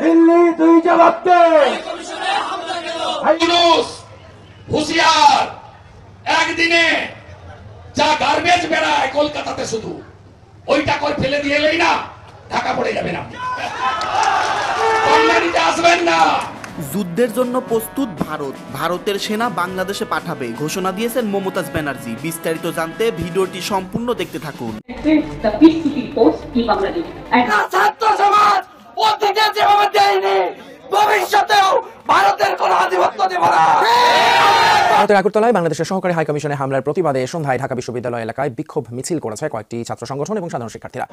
দিল্লি তুই জবাব দে। হুঁশিয়ার, একদিনে যা গার্বেজ বেড়ায় কলকাতাতে শুধু ওইটা করে ফেলে দিয়ে এলেই না ঢাকা পড়ে যাবেন, আপনি কল্যাণীতে আসবেন না। যুদ্ধের জন্য প্রস্তুত ভারত, ভারতের সেনা বাংলাদেশে পাঠাবে ঘোষণা দিয়েছেন মমতাজ ব্যানার্জি। বিস্তারিত জানতে ভিডিওটি সম্পূর্ণ দেখতে থাকুন। ছাত্র সমাজ অতীতে যেভাবে দেয়নি, ভবিষ্যতেও ভারতের কোন আধিপত্য দেব না। ভারতের আগরতলায় বাংলাদেশের সহকারী হাই কমিশনে হামলার প্রতিবাদে সন্ধ্যায় ঢাকা বিশ্ববিদ্যালয় এলাকায় বিক্ষোভ মিছিল করেছে কয়েকটি ছাত্র সংগঠন এবং সাধারণ শিক্ষার্থীরা।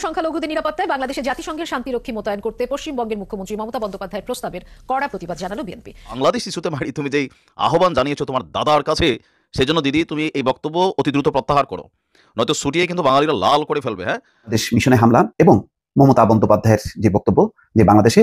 সংখ্যালঘুদের নিরাপত্তায় বাংলাদেশে জাতিসংঘের শান্তিরক্ষী মোতায়েন করতে পশ্চিমবঙ্গের মুখ্যমন্ত্রী মমতা বন্দ্যোপাধ্যায়ের প্রস্তাবের কড়া প্রতিবাদ জানালো বিএনপি। বাংলাদেশ ইস্যুতে মারি তুমি যেই আহ্বান জানিয়েছো তোমার দাদার কাছে, সেজন্য দিদি তুমি এই বক্তব্য অতি দ্রুত প্রত্যাহার করো, নয়তো ছুটিয়ে কিন্তু বাঙালিরা লাল করে ফেলবে। হ্যাঁ, দেশ মিশনে হামলা এবং মমতা বন্দ্যোপাধ্যায়ের যে বক্তব্য যে বাংলাদেশে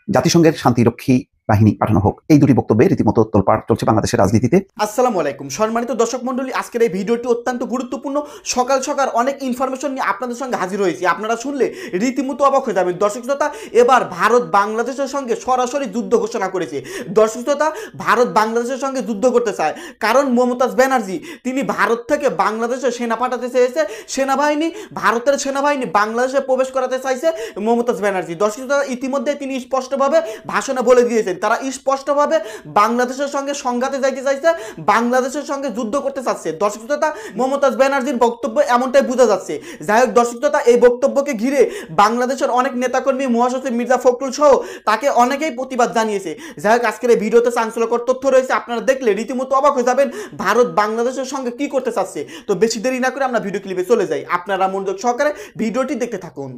জাতিসংঘের শান্তিরক্ষী বাহিনী পাঠানো হোক, এই দুটি বক্তব্যে রীতিমতো তোলপাড় চলছে বাংলাদেশের রাজনীতিতে। আসসালামু আলাইকুম সম্মানিত দর্শক মণ্ডলী, আজকের এই ভিডিওটি অত্যন্ত গুরুত্বপূর্ণ। সকাল সকাল অনেক ইনফরমেশন নিয়ে আপনাদের সঙ্গে হাজির হয়েছি। আপনারা শুনলে রীতিমতো অবাক হয়ে যাবেন। দর্শক শ্রোতা, এবার ভারত বাংলাদেশের সঙ্গে সরাসরি যুদ্ধ ঘোষণা করেছে। দর্শক শ্রোতা, ভারত বাংলাদেশের সঙ্গে যুদ্ধ করতে চায়, কারণ মমতাজ ব্যানার্জি তিনি ভারত থেকে বাংলাদেশে সেনা পাঠাতে চেয়েছে। সেনাবাহিনী, ভারতের সেনাবাহিনী বাংলাদেশে প্রবেশ করাতে চাইছে মমতাজ ব্যানার্জি। দর্শক শ্রোতা, ইতিমধ্যে তিনি স্পষ্টভাবে ভাষণে বলে দিয়েছেন তারা স্পষ্টভাবে বাংলাদেশের সঙ্গে সংঘাতে যাইতে চাইছে, বাংলাদেশের সঙ্গে যুদ্ধ করতে চাচ্ছে। দর্শক শ্রোতা, মমতাজ ব্যানার্জির বক্তব্য এমনটাই বোঝা যাচ্ছে। যাই হোক দর্শক শ্রোতা, এই বক্তব্যকে ঘিরে বাংলাদেশের অনেক নেতাকর্মী, মহাসচিব মির্জা ফখরুল সহ তাকে অনেকেই প্রতিবাদ জানিয়েছে। যাই হোক আজকের এই ভিডিওতে চাঞ্চল্যকর তথ্য রয়েছে, আপনারা দেখলে রীতিমতো অবাক হয়ে যাবেন ভারত বাংলাদেশের সঙ্গে কি করতে চাচ্ছে। তো বেশি দেরি না করে আমরা ভিডিও ক্লিপে চলে যাই, আপনারা মনোযোগ সহকারে ভিডিওটি দেখতে থাকুন।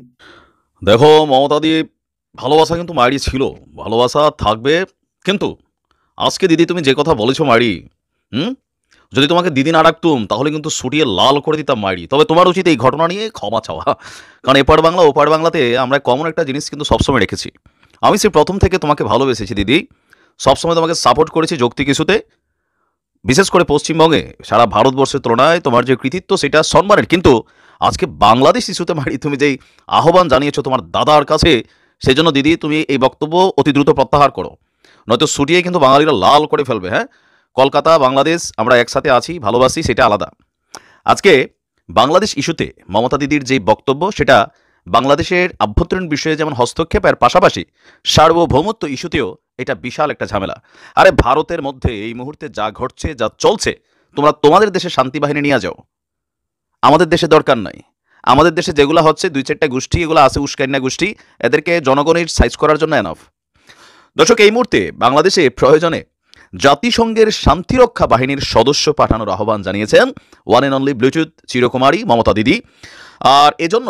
দেখো মমতা দি, ভালোবাসা কিন্তু মারি ছিল, ভালোবাসা থাকবে, কিন্তু আজকে দিদি তুমি যে কথা বলেছো মারি, যদি তোমাকে দিদি না ডাকতুম তাহলে কিন্তু ছুটিয়ে লাল করে দিতাম মারি। তবে তোমার উচিত এই ঘটনা নিয়ে ক্ষমা চাওয়া, কারণ এপার বাংলা ওপার বাংলাতে আমরা কমন একটা জিনিস কিন্তু সবসময় রেখেছি। আমি সে প্রথম থেকে তোমাকে ভালোবেসেছি দিদি, সবসময় তোমাকে সাপোর্ট করেছি যৌক্তিক ইস্যুতে, বিশেষ করে পশ্চিমবঙ্গে সারা ভারতবর্ষের তুলনায় তোমার যে কৃতিত্ব সেটা সম্মানের। কিন্তু আজকে বাংলাদেশ ইস্যুতে মারি তুমি যেই আহ্বান জানিয়েছো তোমার দাদার কাছে, সেজন্য দিদি তুমি এই বক্তব্য অতি দ্রুত প্রত্যাহার করো, নয়তো ছুটিয়ে কিন্তু বাঙালিরা লাল করে ফেলবে। হ্যাঁ, কলকাতা বাংলাদেশ আমরা একসাথে আছি, ভালোবাসি, সেটা আলাদা। আজকে বাংলাদেশ ইস্যুতে মমতা দিদির যে বক্তব্য সেটা বাংলাদেশের আভ্যন্তরীণ বিষয়ে যেমন হস্তক্ষেপের পাশাপাশি সার্বভৌমত্ব ইস্যুতেও এটা বিশাল একটা ঝামেলা। আরে ভারতের মধ্যে এই মুহূর্তে যা ঘটছে, যা চলছে, তোমরা তোমাদের দেশে শান্তি বাহিনী নিয়ে যাও, আমাদের দেশে দরকার নাই। আমাদের দেশে যেগুলো হচ্ছে দুই চারটা গোষ্ঠী এগুলো আছে, উস্কান্না গোষ্ঠী, এদেরকে জনগণের সাইজ করার জন্য এনাফ। দর্শক, এই মুহূর্তে বাংলাদেশে প্রয়োজনে জাতিসংঘের শান্তিরক্ষা বাহিনীর সদস্য পাঠানোর আহ্বান জানিয়েছেন ওয়ান অ্যান্ড অনলি ব্লুটুথ চিরকুমারী মমতা দিদি। আর এজন্য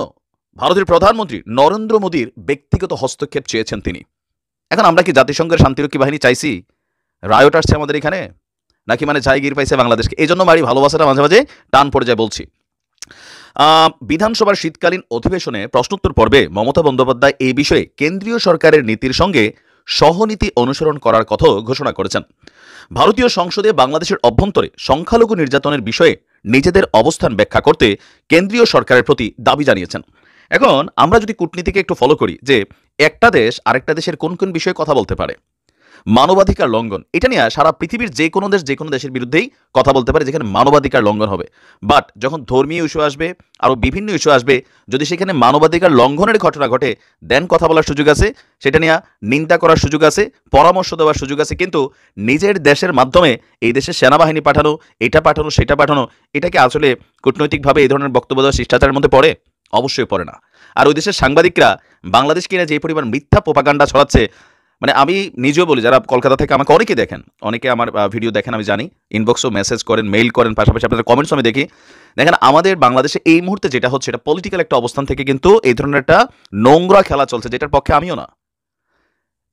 ভারতের প্রধানমন্ত্রী নরেন্দ্র মোদীর ব্যক্তিগত হস্তক্ষেপ চেয়েছেন তিনি। এখন আমরা কি জাতিসংঘের শান্তিরক্ষী বাহিনী চাইছি? রায়ট আসছে আমাদের এখানে, নাকি মানে জায়গির পাইছে বাংলাদেশকে? এই জন্য মারি ভালোবাসাটা মাঝে মাঝে টান পড়ে যায় বলছি। বিধানসভার শীতকালীন অধিবেশনে প্রশ্নোত্তর পর্বে মমতা বন্দ্যোপাধ্যায় এই বিষয়ে কেন্দ্রীয় সরকারের নীতির সঙ্গে সহনীতি অনুসরণ করার কথা ঘোষণা করেছেন। ভারতীয় সংসদে বাংলাদেশের অভ্যন্তরে সংখ্যালঘু নির্যাতনের বিষয়ে নিজেদের অবস্থান ব্যাখ্যা করতে কেন্দ্রীয় সরকারের প্রতি দাবি জানিয়েছেন। এখন আমরা যদি কূটনীতিকে একটু ফলো করি যে একটা দেশ আরেকটা দেশের কোন কোন বিষয়ে কথা বলতে পারে, মানবাধিকার লঙ্ঘন, এটা নিয়ে সারা পৃথিবীর যে কোনো দেশ যে কোনো দেশের বিরুদ্ধেই কথা বলতে পারে যেখানে মানবাধিকার লঙ্ঘন হবে। বাট যখন ধর্মীয় ইস্যু আসবে, আরও বিভিন্ন ইস্যু আসবে, যদি সেখানে মানবাধিকার লঙ্ঘনের ঘটনা ঘটে, দেন কথা বলার সুযোগ আছে, সেটা নিয়ে নিন্দা করার সুযোগ আছে, পরামর্শ দেওয়ার সুযোগ আছে। কিন্তু নিজের দেশের মাধ্যমে এই দেশের সেনাবাহিনী পাঠানো, এটা পাঠানো, সেটা পাঠানো, এটাকে আসলে কূটনৈতিকভাবে এই ধরনের বক্তব্য দেওয়া শিষ্টাচারের মধ্যে পড়ে? অবশ্যই পড়ে না। আর ওই দেশের সাংবাদিকরা বাংলাদেশ কিনা যে পরিমাণ মিথ্যা প্রোপাগান্ডা ছড়াচ্ছে, মানে আমি নিজেও বলি, যারা কলকাতা থেকে আমাকে অনেকে দেখেন, অনেকে আমার ভিডিও দেখেন আমি জানি, ইনবক্সও মেসেজ করেন, মেইল করেন, পাশাপাশি আপনাদের কমেন্টস আমি দেখি। দেখেন আমাদের বাংলাদেশে এই মুহূর্তে যেটা হচ্ছে এটা পলিটিক্যাল একটা অবস্থান থেকে কিন্তু এই ধরনের একটা নোংরা খেলা চলছে, যেটার পক্ষে আমিও না,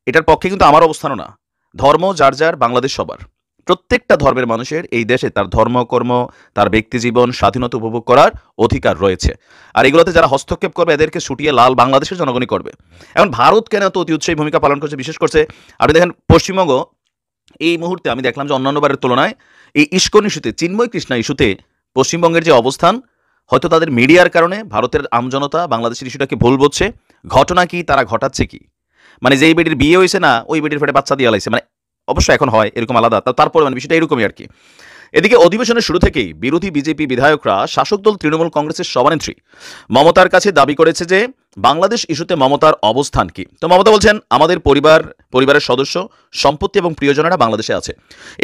এটার পক্ষে কিন্তু আমার অবস্থানও না। ধর্ম যার যার, বাংলাদেশ সবার, প্রত্যেকটা ধর্মের মানুষের এই দেশে তার ধর্মকর্ম, তার ব্যক্তিজীবন, স্বাধীনতা উপভোগ করার অধিকার রয়েছে। আর এগুলোতে যারা হস্তক্ষেপ করবে এদেরকে ছুটিয়ে লাল বাংলাদেশের জনগণই করবে। এখন ভারত কেন এত অতি উৎসাহী ভূমিকা পালন করছে? বিশেষ করছে আপনি দেখেন পশ্চিমবঙ্গ এই মুহূর্তে আমি দেখলাম যে অন্যান্যবারের তুলনায় এই ইস্কন ইস্যুতে, চিন্ময় কৃষ্ণা ইস্যুতে পশ্চিমবঙ্গের যে অবস্থান, হয়তো তাদের মিডিয়ার কারণে ভারতের আমজনতা বাংলাদেশের ইস্যুটাকে ভুল বুঝছে। ঘটনা কি, তারা ঘটাচ্ছে কি, মানে যেই বেটির বিয়ে হয়েছে না ওই বেটির ফেটে বাচ্চা দিয়ে লাইছে, মানে অবশ্যই এখন হয় এরকম আলাদা, তারপরে মানে বিষয়টা এরকমই আর কি। এদিকে অধিবেশনের শুরু থেকেই বিরোধী বিজেপি বিধায়করা শাসক দল তৃণমূল কংগ্রেসের সভানেত্রী মমতার কাছে দাবি করেছে যে বাংলাদেশ ইস্যুতে মমতার অবস্থান কি। তো মমতা বলছেন, আমাদের পরিবারের সদস্য, সম্পত্তি এবং প্রিয়জনেরা বাংলাদেশে আছে।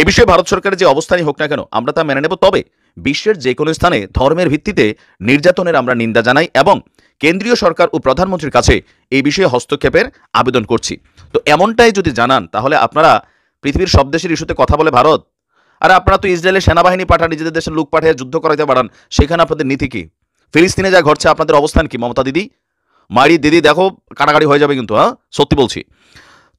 এ বিষয়ে ভারত সরকারের যে অবস্থানই হোক না কেন আমরা তা মেনে নেব, তবে বিশ্বের যে কোনো স্থানে ধর্মের ভিত্তিতে নির্যাতনের আমরা নিন্দা জানাই এবং কেন্দ্রীয় সরকার ও প্রধানমন্ত্রীর কাছে এই বিষয়ে হস্তক্ষেপের আবেদন করছি। তো এমনটাই যদি জানান তাহলে আপনারা পৃথিবীর সব দেশের ইস্যুতে কথা বলে ভারত, আর আপনারা তো ইসরায়েলের সেনাবাহিনী পাঠান, নিজেদের দেশের লোক পাঠিয়ে যুদ্ধ করাইতে পাঠান, সেখানে আপনাদের নীতি কি? ফিলিস্তিনে যা ঘটছে আপনাদের অবস্থান কি? মমতা দিদি, মারি দিদি, দেখো কাটাকাটি হয়ে যাবে কিন্তু, হ্যাঁ সত্যি বলছি।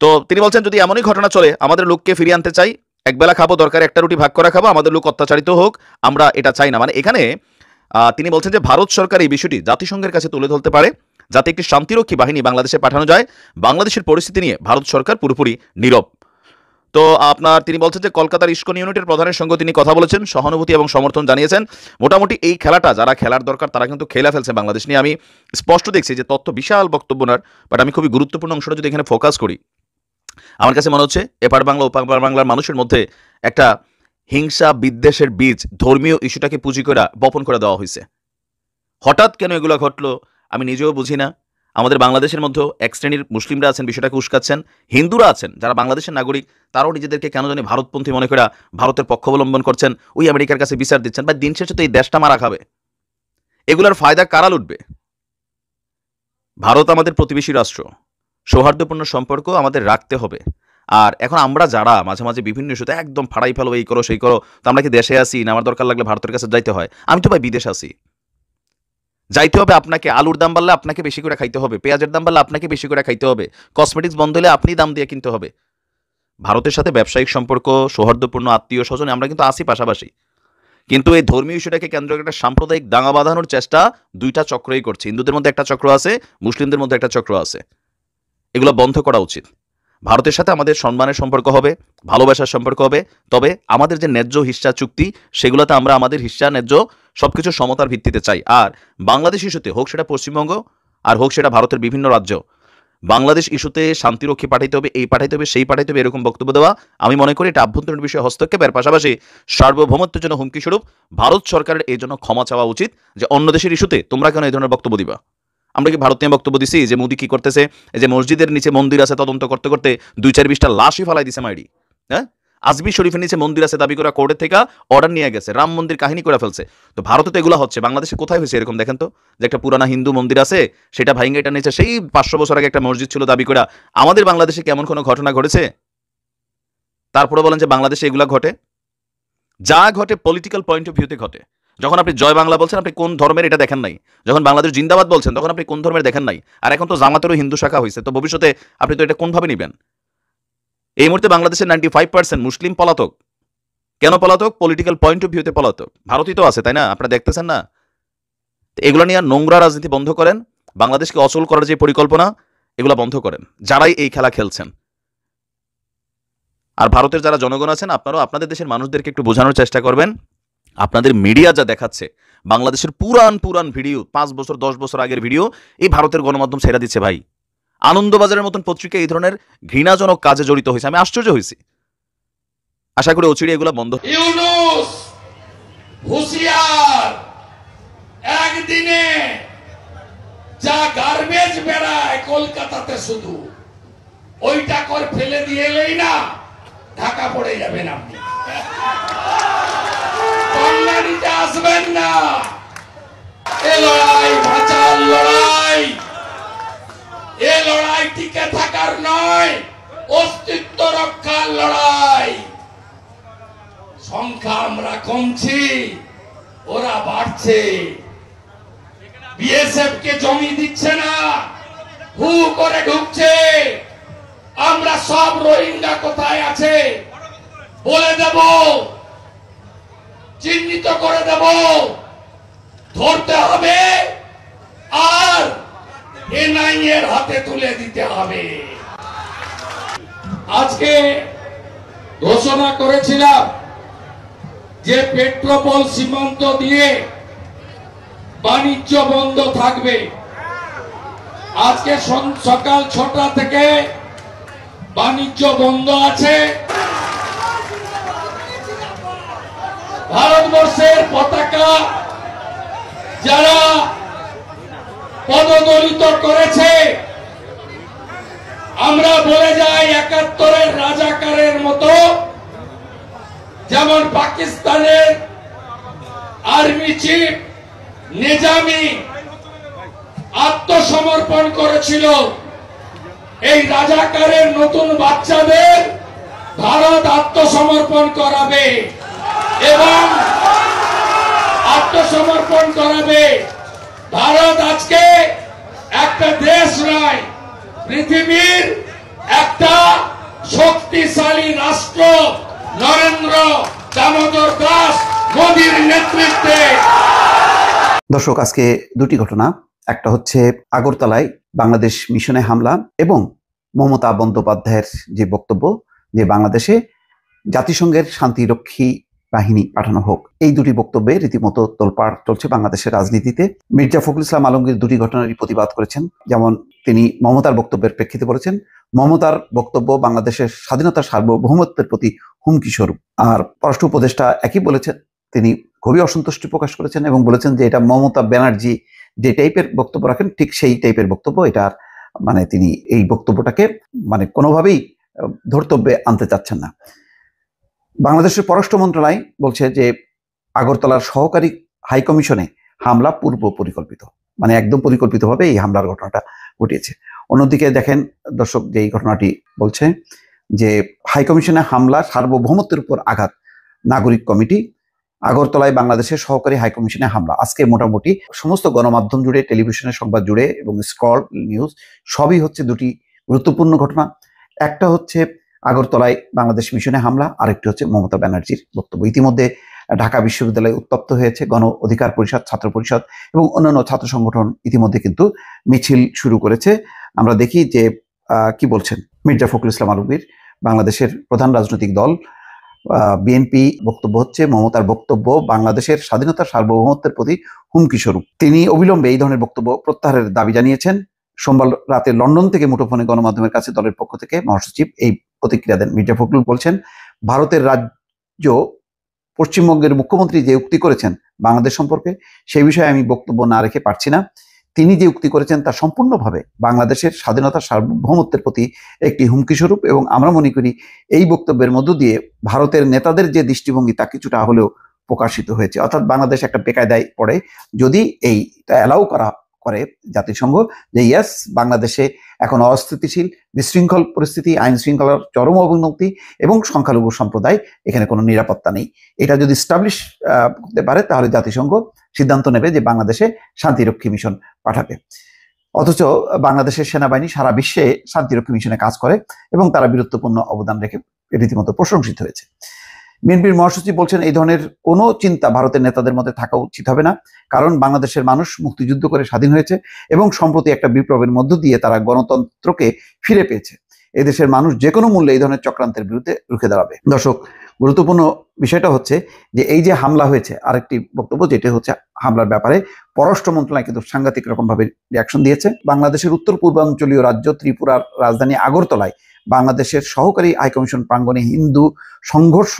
তো তিনি বলছেন, যদি এমনই ঘটনা চলে আমাদের লোককে ফিরিয়ে আনতে চাই, একবেলা খাবো, দরকার একটা রুটি ভাগ করা খাবো, আমাদের লোক অত্যাচারিত হোক, আমরা এটা চাই না। মানে এখানে তিনি বলছেন যে ভারত সরকার এই বিষয়টি জাতিসংঘের কাছে তুলে ধরতে পারে যাতে একটি শান্তিরক্ষী বাহিনী বাংলাদেশে পাঠানো যায়। বাংলাদেশের পরিস্থিতি নিয়ে ভারত সরকার পুরোপুরি নীরব। তো তিনি বলছেন যে কলকাতার ইস্কন ইউনিটের প্রধানের সঙ্গে তিনি কথা বলেছেন, সহানুভূতি এবং সমর্থন জানিয়েছেন। মোটামুটি এই খেলাটা যারা খেলার দরকার তারা কিন্তু খেলা ফেলছে বাংলাদেশ নিয়ে। আমি স্পষ্ট দেখছি যে তথ্য বিশাল বক্তব্য নার, বাট আমি খুবই গুরুত্বপূর্ণ অংশটা যদি এখানে ফোকাস করি, আমার কাছে মনে হচ্ছে এপার বাংলা ওপার বাংলার মানুষের মধ্যে একটা হিংসা বিদ্বেষের বীজ ধর্মীয় ইস্যুটাকে পুঁজি করে বপন করে দেওয়া হয়েছে। হঠাৎ কেন এগুলো ঘটলো আমি নিজেও বুঝি না। আমাদের বাংলাদেশের মধ্যেও এক শ্রেণীর মুসলিমরা আছেন বিষয়টাকে উস্কাচ্ছেন, হিন্দুরা আছেন যারা বাংলাদেশের নাগরিক, তারাও নিজেদেরকে কেন জানি ভারতপন্থী মনে করে ভারতের পক্ষ অবলম্বন করছেন, ওই আমেরিকার কাছে বিচার দিচ্ছেন। বা দিন শেষে তো এই দেশটা মারা খাবে, এগুলোর ফায়দা কারা লুটবে? ভারত আমাদের প্রতিবেশী রাষ্ট্র, সৌহার্দ্যপূর্ণ সম্পর্ক আমাদের রাখতে হবে। আর এখন আমরা যারা মাঝে মাঝে বিভিন্ন ইস্যুতে একদম ফাড়াই ফেলো, এই করো সেই করো, তো আমরা কি দেশে আসি না? আমার দরকার লাগলে ভারতের কাছে যাইতে হয়। আমি তো ভাই বিদেশ আসি, যাইতে হবে আপনাকে। আলুর দাম বাড়লে আপনাকে বেশি করে খাইতে হবে, পেঁয়াজের দাম বাড়লে আপনাকে বেশি করে খাইতে হবে, কসমেটিক্স বন্ধ হলে আপনি দাম দিয়ে কিনতে হবে। ভারতের সাথে ব্যবসায়িক সম্পর্ক, সৌহার্দ্যপূর্ণ আত্মীয় স্বজন আমরা কিন্তু আসি পাশাপাশি, কিন্তু এই ধর্মীয় ইস্যুটাকে কেন্দ্র করে একটা সাম্প্রদায়িক দাঙ্গা বাঁধানোর চেষ্টা দুইটা চক্রই করছে। হিন্দুদের মধ্যে একটা চক্র আছে, মুসলিমদের মধ্যে একটা চক্র আছে। এগুলো বন্ধ করা উচিত। ভারতের সাথে আমাদের সম্মানের সম্পর্ক হবে, ভালোবাসার সম্পর্ক হবে, তবে আমাদের যে ন্যায্য হিস্সা চুক্তি সেগুলোতে আমরা আমাদের হিস্সা ন্যায্য সবকিছু সমতার ভিত্তিতে চাই। আর বাংলাদেশ ইস্যুতে হোক সেটা পশ্চিমবঙ্গ আর হোক সেটা ভারতের বিভিন্ন রাজ্য, বাংলাদেশ ইস্যুতে শান্তিরক্ষী পাঠাইতে হবে, এই পাঠাইতে হবে, সেই পাঠাইতে হবে, এরকম বক্তব্য দেওয়া আমি মনে করি এটা আভ্যন্তরীণ বিষয়ে হস্তক্ষেপের পাশাপাশি সার্বভৌমত্বের জন্য হুমকি স্বরূপ। ভারত সরকারের এই জন্য ক্ষমা চাওয়া উচিত যে অন্য দেশের ইস্যুতে তোমরা কেন এই ধরনের বক্তব্য দিবা। আমরা কি ভারত নিয়ে বক্তব্য দিছি যে মোদি কি করতেছে, এই যে মসজিদের নিচে মন্দির আছে তদন্ত করতে করতে 2-4-20টা লাশই ফেলাই দিছে মাইডি, হ্যাঁ আজমি শরীফের নিচে মন্দির আছে দাবি করে কোর্টের থেকে অর্ডার নিয়ে গেছে, রাম মন্দির কাহিনী করে ফেলছে। তো ভারতে তো এগুলো হচ্ছে, বাংলাদেশে কোথায় হয়েছে এরকম দেখেন তো? যে একটা পুরানা হিন্দু মন্দির আছে সেটা ভাইঙ্গা এটা নিচে সেই 500 বছর আগে একটা মসজিদ ছিল দাবি করে। আমাদের বাংলাদেশে কেমন কোনো ঘটনা ঘটেছে? তারপরে বলেন যে বাংলাদেশে এগুলা ঘটে, যা ঘটে পলিটিক্যাল পয়েন্ট অফ ভিউতে ঘটে। যখন আপনি জয় বাংলা বলছেন আপনি কোন ধর্মের এটা দেখেন নাই, যখন বাংলাদেশ জিন্দাবাদ বলছেন তখন আপনি কোন ধর্মের দেখেন নাই। আর এখন তো জামাতেরও হিন্দু শাখা হয়েছে, তো ভবিষ্যতে আপনি তো এটা কোনভাবে নেবেন? এই মুহূর্তে বাংলাদেশের 95% মুসলিম পলাতক। কেন পলাতক? পলিটিক্যাল পয়েন্ট অফ ভিউতে পলাতক। ভারতই তো আছে, তাই না? আপনারা দেখতেছেন না? এগুলো নিয়ে নোংরা রাজনীতি বন্ধ করেন, বাংলাদেশকে অচল করার যে পরিকল্পনা এগুলো বন্ধ করেন যারাই এই খেলা খেলছেন। আর ভারতের যারা জনগণ আছেন আপনারাও আপনাদের দেশের মানুষদেরকে একটু বোঝানোর চেষ্টা করবেন। আপনাদের মিডিয়া যা দেখাচ্ছে বাংলাদেশের পুরান ভিডিও, 5 বছর 10 বছর আগের ভিডিও এই ভারতের গণমাধ্যম ছেড়ে দিচ্ছে ভাই। আনন্দবাজারের মতন পত্রিকা এই ধরনের ঘৃণাজনক কাজে জড়িত হয়েছে, আমি আশ্চর্য হয়েছি। আশা করি অচিরে এগুলো বন্ধ। ইউনূস হুঁশিয়ার, একদিনে যা গার্বেজ বেড়ায় কলকাতাতে শুধু ওইটা কর ফেলে দিয়ে এলেই না ঢাকা পড়ে যাবেন আপনি, বাঙালিতে আসবেন না। এ লড়াই বাঁচার লড়াই, এ লড়াই টিকে থাকার নয়, অস্তিত্ব রক্ষার লড়াই। সংখ্যা আমরা কমছি, ওরা বাড়ছে। বিএসএফ কে জমি দিচ্ছে না, হু করে ঢুকছে। আমরা সব রোহিঙ্গা কোথায় আছে বলে দেব, চিহ্নিত করে দেব, ধরতে হবে আর এনআইএ এর হাতে তুলে দিতে হবে। আজকে ঘোষণা করেছিলাম যে পেট্রোপল সীমান্ত দিয়ে বাণিজ্য বন্ধ থাকবে। আজকে সকাল 6টা থেকে বাণিজ্য বন্ধ আছে। ভারতবর্ষের পতাকা যারা পদদলিত করেছে, আমরা বলে যাই 71-এর রাজাকারের মতো, যেমন পাকিস্তানের আর্মি চিফ নিজামি আত্মসমর্পণ করেছিল, এই রাজাকারের নতুন বাচ্চাদের ভারত আত্মসমর্পণ করাবে এবং আত্মসমর্পণ করাবে। ভারত আজকে একটা দেশ নয়, পৃথিবীর একটা শক্তিশালী রাষ্ট্র নরেন্দ্র দামোদর দাস মোদীর নেতৃত্বে। দর্শক, আজকে দুটি ঘটনা, একটা হচ্ছে আগরতলায় বাংলাদেশ মিশনে হামলা এবং মমতা বন্দ্যোপাধ্যায়ের যে বক্তব্য যে বাংলাদেশে জাতিসংঘের শান্তিরক্ষী বাহিনী পাঠানো হোক, এই দুটি বক্তব্যে রীতিমতো তোলপাড় চলছে বাংলাদেশের রাজনীতিতে। মির্জা ফখরুল ইসলাম আলমগীর দুটি ঘটনারই প্রতিবাদ করেছেন। যেমন তিনি মমতার বক্তব্যের প্রেক্ষিতে বলেছেন, মমতার বক্তব্য বাংলাদেশের স্বাধীনতার সার্বভৌমত্বের প্রতি হুমকি স্বরূপ। আর পররাষ্ট্র উপদেষ্টা একই বলেছেন, তিনি খুবই অসন্তুষ্টি প্রকাশ করেছেন এবং বলেছেন যে এটা মমতা ব্যানার্জি যে টাইপের বক্তব্য রাখেন ঠিক সেই টাইপের বক্তব্য। এটার মানে তিনি এই বক্তব্যটাকে মানে কোনোভাবেই ধর্তব্যে আনতে চাচ্ছেন না। বাংলাদেশের পররাষ্ট্র মন্ত্রণালয় বলছে যে আগরতলার সহকারী হাইকমিশনে হামলা পূর্ব পরিকল্পিত, মানে একদম পরিকল্পিতভাবে এই হামলার ঘটনাটা ঘটিয়েছে। অন্যদিকে দেখেন দর্শক, যে এই ঘটনাটি বলছে যে হাইকমিশনে হামলা সার্বভৌমত্বের উপর আঘাত, নাগরিক কমিটি। আগরতলায় বাংলাদেশের সহকারী হাইকমিশনে হামলা। আজকে মোটামুটি সমস্ত গণমাধ্যম জুড়ে, টেলিভিশনের সংবাদ জুড়ে এবং স্ক্রল নিউজ সবই হচ্ছে দুটি গুরুত্বপূর্ণ ঘটনা। একটা হচ্ছে আগরতলায় বাংলাদেশ মিশনে হামলা, আরেকটি হচ্ছে মমতা ব্যানার্জির বক্তব্য। ইতিমধ্যে ঢাকা বিশ্ববিদ্যালয় উত্তপ্ত হয়েছে। গণ অধিকার পরিষদ, ছাত্র পরিষদ এবং অন্যান্য ছাত্র সংগঠন ইতিমধ্যে কিন্তু মিছিল শুরু করেছে। আমরা দেখি যে কি বলছেন মির্জা ফখরুল ইসলাম আলমগীর। বাংলাদেশের প্রধান রাজনৈতিক দল বিএনপি বক্তব্য হচ্ছে মমতার বক্তব্য বাংলাদেশের স্বাধীনতার সার্বভৌমত্বের প্রতি হুমকি স্বরূপ। তিনি অবিলম্বে এই ধরনের বক্তব্য প্রত্যাহারের দাবি জানিয়েছেন। সোমবার রাতে লন্ডন থেকে মুঠোফোনে গণমাধ্যমের কাছে দলের পক্ষ থেকে মহাসচিব এই প্রতিক্রিয়া দেন। মির্জা ফখরুল বলছেন, ভারতের রাজ্য পশ্চিমবঙ্গের মুখ্যমন্ত্রী যে উক্তি করেছেন বাংলাদেশ সম্পর্কে, সেই বিষয়ে আমি বক্তব্য না রেখে পারছি না। তিনি যে উক্তি করেছেন তা সম্পূর্ণভাবে বাংলাদেশের স্বাধীনতার সার্বভৌমত্বের প্রতি একটি হুমকি স্বরূপ এবং আমরা মনে করি এই বক্তব্যের মধ্য দিয়ে ভারতের নেতাদের যে দৃষ্টিভঙ্গি তা কিছুটা হলেও প্রকাশিত হয়েছে। অর্থাৎ বাংলাদেশ একটা বেকায়দায় পড়ে যদি এইটা অ্যালাউ করে জাতিসংঘ যে ইয়াস, বাংলাদেশে এখন অস্থিতিশীল, বিশৃঙ্খল পরিস্থিতি, আইন শৃঙ্খলার চরম অবনতি এবং সংখ্যালঘু সম্প্রদায়, এখানে কোনো নিরাপত্তা নেই। এটা যদি স্টাবলিশ করতে পারে তাহলে জাতিসংঘ সিদ্ধান্ত নেবে যে বাংলাদেশে শান্তিরক্ষী মিশন পাঠাবে। অথচ বাংলাদেশের সেনাবাহিনী সারা বিশ্বে শান্তিরক্ষী মিশনে কাজ করে এবং তারা বীরত্বপূর্ণ অবদান রেখে রীতিমতো প্রশংসিত হয়েছে। বিএনপির মহাসচিব বলছেন, এই ধরনের কোনো চিন্তা ভারতের নেতাদের মধ্যে থাকা উচিত হবে না, কারণ বাংলাদেশের মানুষ মুক্তিযুদ্ধ করে স্বাধীন হয়েছে এবং সম্প্রতি একটা বিপ্লবের মধ্য দিয়ে তারা গণতন্ত্রকে ফিরে পেয়েছে। এদেশের মানুষ যে কোনো মূল্যে এই ধরনের চক্রান্তের বিরুদ্ধে রুখে দাঁড়াবে। দর্শক, গুরুত্বপূর্ণ বিষয়টা হচ্ছে যে এই যে হামলা হয়েছে, আরেকটি বক্তব্য যেটা হচ্ছে হামলার ব্যাপারে পররাষ্ট্র মন্ত্রণালয় কিন্তু সাংঘাতিক রকমভাবে রিয়াকশন দিয়েছে। বাংলাদেশের উত্তর পূর্বাঞ্চলীয় রাজ্য ত্রিপুরার রাজধানী আগরতলায় বাংলাদেশের সহকারী হাইকমিশন প্রাঙ্গণে হিন্দু সংঘর্ষ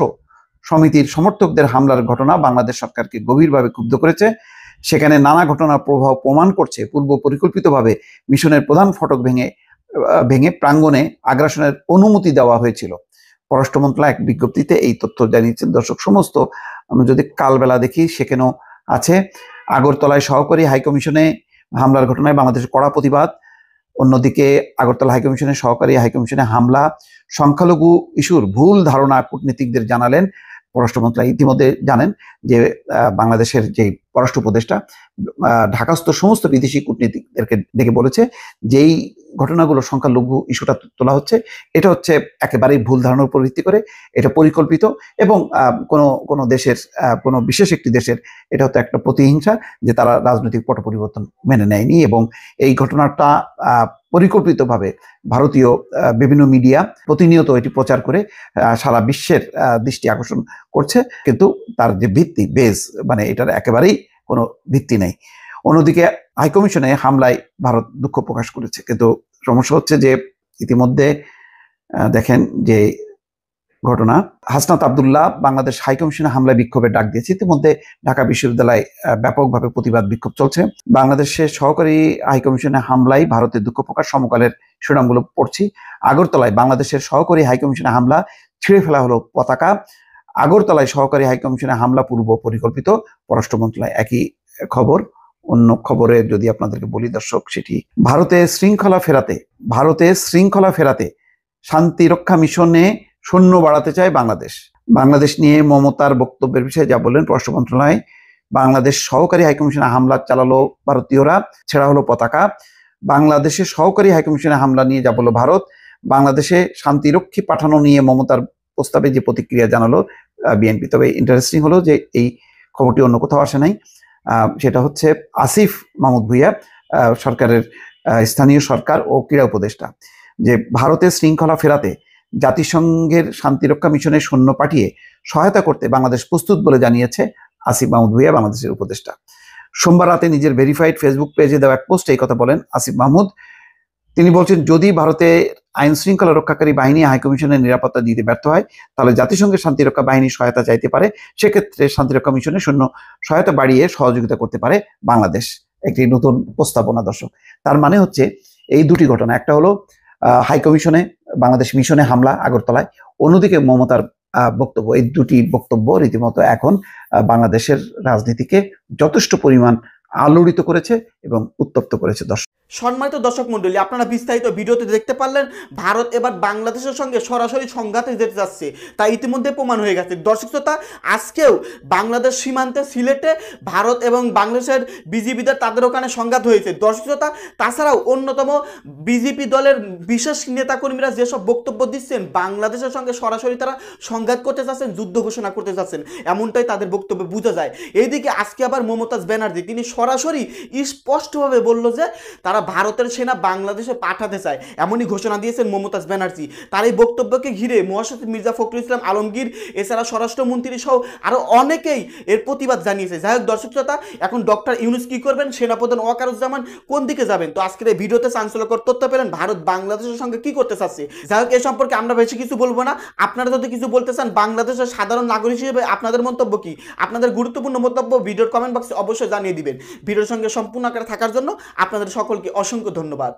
সমিতির সমর্থকদের হামলার ঘটনা বাংলাদেশ সরকারকে গভীরভাবে ক্ষুব্ধ করেছে। সেখানে নানা ঘটনার প্রভাব প্রমাণ করছে পূর্ব পরিকল্পিতভাবে মিশনের প্রধান ফটক ভেঙে প্রাঙ্গণে আগ্রাসনের অনুমতি দেওয়া হয়েছিল। পররাষ্ট্র মন্ত্রণালয় এক বিজ্ঞপ্তিতে এই তথ্য জানিয়েছেন। দর্শক, সমস্ত আমরা যদি কালবেলা দেখি সেখানেও আছে। আগরতলায় সহকারী হাইকমিশনে হামলার ঘটনায় বাংলাদেশের কড়া প্রতিবাদ। অন্যদিকে আগরতলা হাইকমিশনের সহকারী হাইকমিশনে হামলা, সংখ্যালঘু ইস্যুর ভুল ধারণা কূটনীতিকদের জানালেন। পররাষ্ট্র মন্ত্রণালয় ইতিমধ্যে জানেন যে বাংলাদেশের যে পররাষ্ট্র উপদেষ্টা ঢাকাস্থ সমস্ত বিদেশি কূটনীতিকদেরকে ডেকে বলেছে যেই ঘটনাগুলো সংখ্যালঘু ইস্যুটা তোলা হচ্ছে এটা হচ্ছে একেবারেই ভুল ধারণার উপর ভিত্তি করে, এটা পরিকল্পিত এবং কোনো দেশের কোনো বিশেষ একটি দেশের এটা হচ্ছে একটা প্রতিহিংসা যে তারা রাজনৈতিক পট পরিবর্তন মেনে নেয়নি এবং এই ঘটনাটা পরিকল্পিতভাবে ভারতীয় বিভিন্ন মিডিয়া প্রতিনিয়ত এটি প্রচার করে সারা বিশ্বের দৃষ্টি আকর্ষণ করছে, কিন্তু তার যে ভিত্তি বেস মানে এটার একেবারেই কোনো ভিত্তি নেই। অন্যদিকে হাইকমিশনে হামলায় ভারত দুঃখ প্রকাশ করেছে। কিন্তু সমস্যা হচ্ছে যে ইতিমধ্যে দেখেন যে ঘটনা, হাসনাত আব্দুল্লাহ বাংলাদেশ হাইকমিশনে হামলায় বিক্ষোভের ডাক দিয়েছে। ইতিমধ্যে ঢাকা বিশ্ববিদ্যালয়ে ব্যাপকভাবে প্রতিবাদ বিক্ষোভ চলছে। বাংলাদেশের সহকারী হাইকমিশনে হামলায় ভারতের দুঃখ প্রকাশ। সমকালের শিরোনামগুলো পড়ছি। আগরতলায় বাংলাদেশের সহকারী হাইকমিশনে হামলা, ছিঁড়ে ফেলা হলো পতাকা। আগরতলায় সহকারী হাইকমিশনে হামলা পূর্ব পরিকল্পিত, পররাষ্ট্র মন্ত্রণালয়। একই খবর অন্য খবরে যদি আপনাদেরকে বলি দর্শক, সেটি ভারতে শৃঙ্খলা ফেরাতে শান্তি রক্ষা মিশনে সৈন্য বাড়াতে চায় বাংলাদেশ। বাংলাদেশ নিয়ে মমতার বক্তব্যের বিষয়ে যা বললেন পররাষ্ট্র মন্ত্রণালয়, বাংলাদেশ সহকারী হাইকমিশনে হামলা চালালো ভারতীয়রা, ছেড়া হলো পতাকা। বাংলাদেশের সহকারী হাইকমিশনে হামলা নিয়ে যা বলল ভারত, বাংলাদেশে শান্তিরক্ষী পাঠানো নিয়ে মমতার প্রস্তাবে যে প্রতিক্রিয়া জানালো বিএনপি। তবে ইন্টারেস্টিং হলো যে এই খবরটি অন্য কোথাও আসে নাই। সেটা হচ্ছে আসিফ মাহমুদ ভুঁইয়া, সরকারের স্থানীয় সরকার ও ক্রীড়া উপদেষ্টা, যে ভারতের শৃঙ্খলা ফেরাতে জাতিসংঘের শান্তিরক্ষা মিশনে সৈন্য পাঠিয়ে সহায়তা করতে বাংলাদেশ প্রস্তুত বলে জানিয়েছে আসিফ মাহমুদ ভুঁইয়া, বাংলাদেশের উপদেষ্টা। সোমবার রাতে নিজের ভেরিফাইড ফেসবুক পেজে দেওয়া এক পোস্টে এই কথা বলেন আসিফ মাহমুদ। তিনি বলছেন, যদি ভারতে আইন শৃঙ্খলা রক্ষাকারী বাহিনী হাইকমিশনের নিরাপত্তা দিতে ব্যর্থ হয়, তাহলে জাতিসংঘের শান্তিরক্ষা বাহিনী সহায়তা চাইতে পারে। সেক্ষেত্রে শান্তিরক্ষা মিশনের সৈন্য সহায়তা বাড়িয়ে সহযোগিতা করতে পারে বাংলাদেশ। একটি নতুন প্রস্তাবনা দর্শক। তার মানে হচ্ছে এই দুটি ঘটনা, একটা হলো হাইকমিশনে বাংলাদেশ মিশনে হামলা আগরতলায়, অন্যদিকে মমতার বক্তব্য। এই দুটি বক্তব্য রীতিমতো এখন বাংলাদেশের রাজনীতিকে যথেষ্ট পরিমাণ আলোড়িত করেছে এবং উত্তপ্ত করেছে দর্শক। সম্মানিত দর্শক মন্ডলী, আপনারা বিস্তারিত ভিডিওতে দেখতে পারলেন ভারত এবার বাংলাদেশের সঙ্গে সরাসরি সংঘাতে যেতে যাচ্ছে, তা ইতিমধ্যে প্রমাণ হয়ে গেছে। দর্শক শ্রোতা, আজকেও বাংলাদেশ সীমান্তে সিলেটে ভারত এবং বাংলাদেশের বিজেপিদের তাদের ওখানে সংঘাত হয়েছে। দর্শক শ্রোতা, তাছাড়াও অন্যতম বিজেপি দলের বিশেষ নেতাকর্মীরা যেসব বক্তব্য দিচ্ছেন, বাংলাদেশের সঙ্গে সরাসরি তারা সংঘাত করতে চাচ্ছেন, যুদ্ধ ঘোষণা করতে চাচ্ছেন, এমনটাই তাদের বক্তব্যে বোঝা যায়। এইদিকে আজকে আবার মমতাজ ব্যানার্জি তিনি সরাসরি স্পষ্টভাবে বলল যে তারা ভারতের সেনা বাংলাদেশে পাঠাতে চায়, এমনই ঘোষণা দিয়েছেন মমতাজ ব্যানার্জি। তার এই বক্তব্যকে ঘিরে মহাসচিব মির্জা ফখরুল ইসলাম আলমগীর, এছাড়া স্বরাষ্ট্রমন্ত্রী সহ আরো অনেকেই এর প্রতিবাদ জানিয়েছে। যাই হোক দর্শক শ্রোতা, এখন ডক্টর ইউনূস কি করবেন, সেনাপ্রধান ওয়াকারুজ্জামান কোন দিকে যাবেন, তো আজকের এই ভিডিওতে চাঞ্চল্যকর তথ্য পেলেন ভারত বাংলাদেশের সঙ্গে কি করতে চাচ্ছে। যাই হোক, এ সম্পর্কে আমরা বেশি কিছু বলবো না। আপনারা যদি কিছু বলতে চান, বাংলাদেশের সাধারণ নাগরিক হিসেবে আপনাদের মন্তব্য কি, আপনাদের গুরুত্বপূর্ণ মন্তব্য ভিডিওর কমেন্ট বক্সে অবশ্যই জানিয়ে দিবেন। ভিডিওর সঙ্গে সম্পূর্ণ আকারে থাকার জন্য আপনাদের সকলকে অসংখ্য ধন্যবাদ।